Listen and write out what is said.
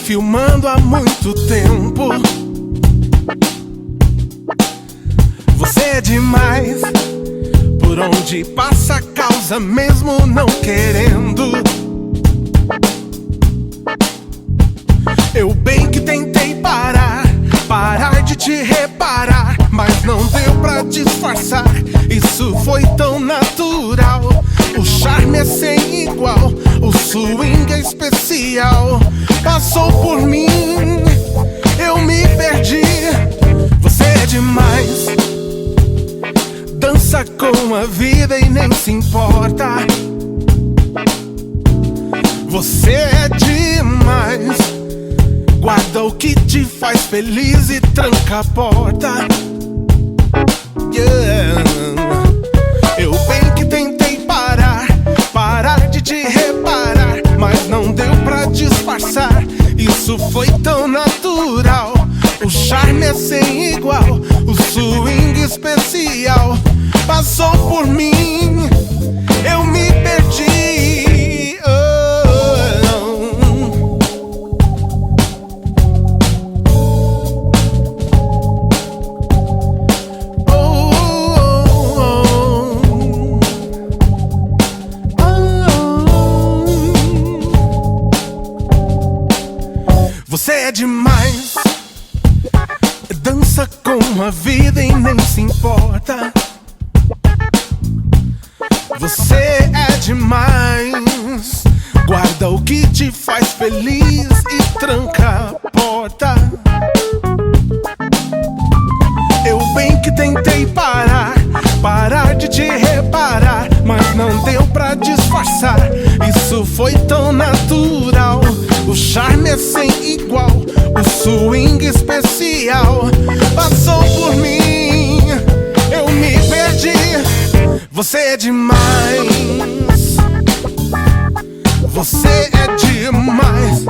filmando há muito tempo. Você é demais, por onde passa causa mesmo não querendo. Eu bem que tentei parar de te reparar, mas não deu pra disfarçar. Isso foi tão natural. O charme é sem igual, o swing é especial. Passou por mim, eu me perdi. Você é demais, dança com a vida e nem se importa. Você é demais, guarda o que te faz feliz e tranca a porta. Yeah. Eu bem que tentei parar de te reparar, mas não deu pra disfarçar. Isso foi tão natural. O charme é sem igual, o swing especial. Passou por mim, eu me perdi. Você é demais, dança com a vida e nem se importa. Você é demais, guarda o que te faz feliz e tranca a porta. Eu bem que tentei parar de te reparar, mas não deu pra disfarçar. Isso foi tão natural. O charme é sem igual, o swing especial. Passou por mim, eu me perdi. Você é demais, você é demais.